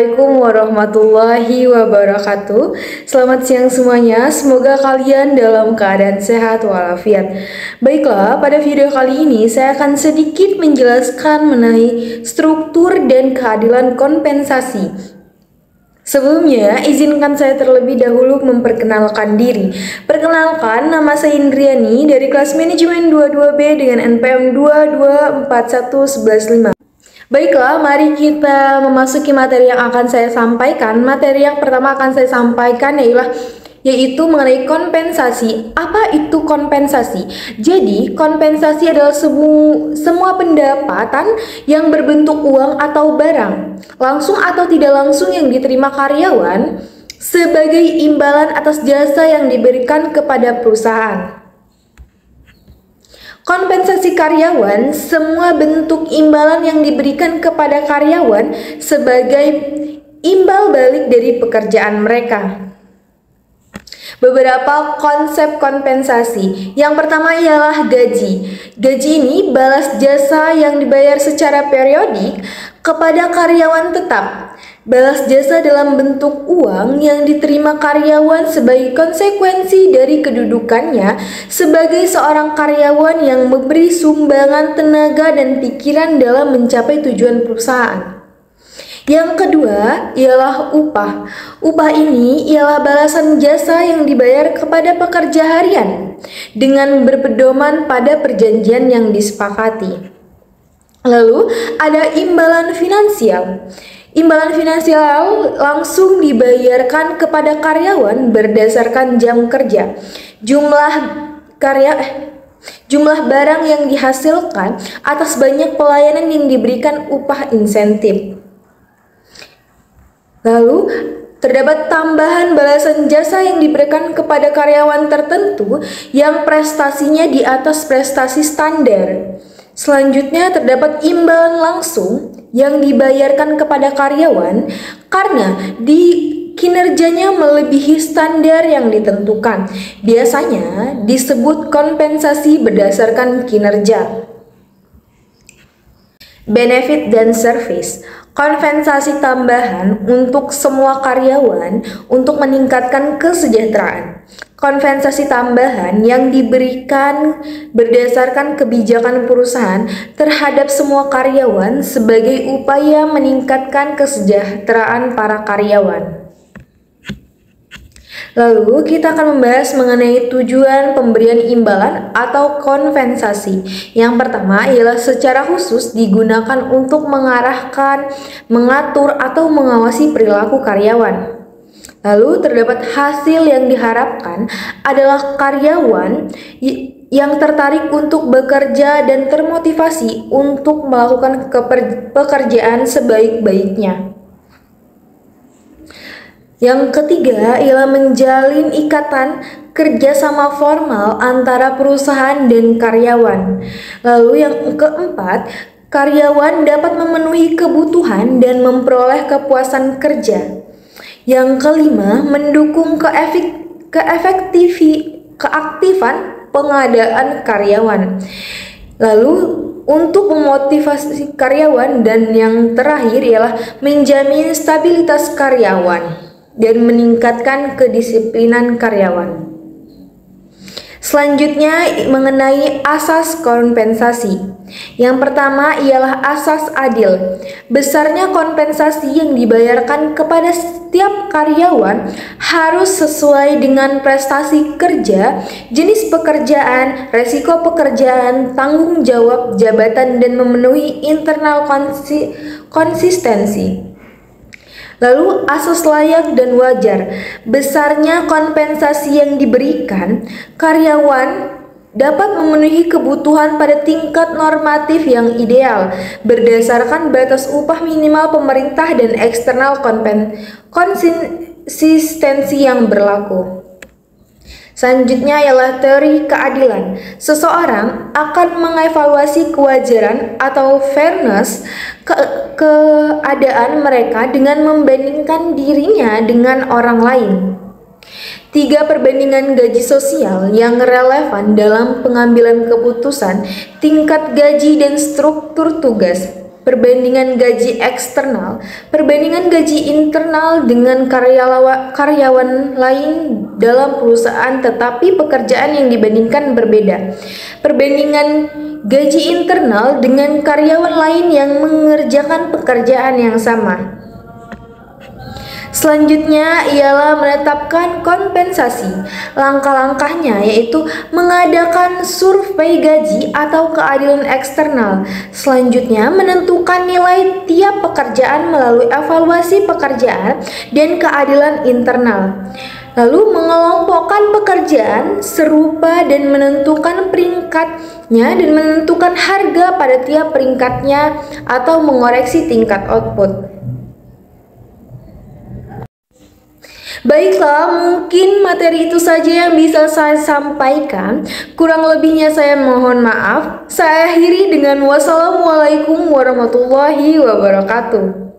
Assalamualaikum warahmatullahi wabarakatuh. Selamat siang semuanya, semoga kalian dalam keadaan sehat walafiat. Baiklah, pada video kali ini saya akan sedikit menjelaskan mengenai struktur dan keadilan kompensasi. Sebelumnya, izinkan saya terlebih dahulu memperkenalkan diri. Perkenalkan, nama saya Indriani dari kelas manajemen 22B dengan NPM 2241115. Baiklah, mari kita memasuki materi yang akan saya sampaikan. Materi yang pertama akan saya sampaikan yaitu mengenai kompensasi. Apa itu kompensasi? Jadi, kompensasi adalah semua pendapatan yang berbentuk uang atau barang, langsung atau tidak langsung yang diterima karyawan sebagai imbalan atas jasa yang diberikan kepada perusahaan. Kompensasi karyawan, semua bentuk imbalan yang diberikan kepada karyawan sebagai imbal balik dari pekerjaan mereka. Beberapa konsep kompensasi. Yang pertama ialah gaji. Gaji ini balas jasa yang dibayar secara periodik kepada karyawan tetap. Balas jasa dalam bentuk uang yang diterima karyawan sebagai konsekuensi dari kedudukannya sebagai seorang karyawan yang memberi sumbangan tenaga dan pikiran dalam mencapai tujuan perusahaan. Yang kedua ialah upah. Upah ini ialah balasan jasa yang dibayar kepada pekerja harian dengan berpedoman pada perjanjian yang disepakati. Lalu ada imbalan finansial. Imbalan finansial langsung dibayarkan kepada karyawan berdasarkan jam kerja, jumlah barang yang dihasilkan atas banyak pelayanan yang diberikan upah insentif. Lalu terdapat tambahan balasan jasa yang diberikan kepada karyawan tertentu yang prestasinya di atas prestasi standar. Selanjutnya terdapat imbalan langsung yang dibayarkan kepada karyawan karena kinerjanya melebihi standar yang ditentukan. Biasanya disebut kompensasi berdasarkan kinerja. Benefit dan service. Kompensasi tambahan untuk semua karyawan untuk meningkatkan kesejahteraan. Kompensasi tambahan yang diberikan berdasarkan kebijakan perusahaan terhadap semua karyawan sebagai upaya meningkatkan kesejahteraan para karyawan. Lalu kita akan membahas mengenai tujuan pemberian imbalan atau kompensasi. Yang pertama ialah secara khusus digunakan untuk mengarahkan, mengatur atau mengawasi perilaku karyawan. Lalu terdapat hasil yang diharapkan adalah karyawan yang tertarik untuk bekerja dan termotivasi untuk melakukan pekerjaan sebaik-baiknya. Yang ketiga ialah menjalin ikatan kerjasama formal antara perusahaan dan karyawan. Lalu yang keempat, karyawan dapat memenuhi kebutuhan dan memperoleh kepuasan kerja. Yang kelima, mendukung keaktifan pengadaan karyawan. Lalu untuk memotivasi karyawan, dan yang terakhir ialah menjamin stabilitas karyawan dan meningkatkan kedisiplinan karyawan. Selanjutnya mengenai asas kompensasi. Yang pertama ialah asas adil. Besarnya kompensasi yang dibayarkan kepada setiap karyawan harus sesuai dengan prestasi kerja, jenis pekerjaan, resiko pekerjaan, tanggung jawab jabatan, dan memenuhi internal konsistensi. Lalu asas layak dan wajar. Besarnya kompensasi yang diberikan, karyawan dapat memenuhi kebutuhan pada tingkat normatif yang ideal berdasarkan batas upah minimal pemerintah dan eksternal konsistensi yang berlaku. Selanjutnya ialah teori keadilan. Seseorang akan mengevaluasi kewajaran atau fairness keadaan mereka dengan membandingkan dirinya dengan orang lain. 3 perbandingan gaji sosial yang relevan dalam pengambilan keputusan, tingkat gaji dan struktur tugas. perbandingan gaji eksternal, perbandingan gaji internal dengan karyawan lain dalam perusahaan tetapi pekerjaan yang dibandingkan berbeda. Perbandingan gaji internal dengan karyawan lain yang mengerjakan pekerjaan yang sama. Selanjutnya ialah menetapkan kompensasi. Langkah-langkahnya yaitu mengadakan survei gaji atau keadilan eksternal. Selanjutnya menentukan nilai tiap pekerjaan melalui evaluasi pekerjaan dan keadilan internal. Lalu mengelompokkan pekerjaan serupa dan menentukan peringkatnya dan menentukan harga pada tiap peringkatnya atau mengoreksi tingkat output. Baiklah, mungkin materi itu saja yang bisa saya sampaikan. Kurang lebihnya saya mohon maaf. Saya akhiri dengan wassalamualaikum warahmatullahi wabarakatuh.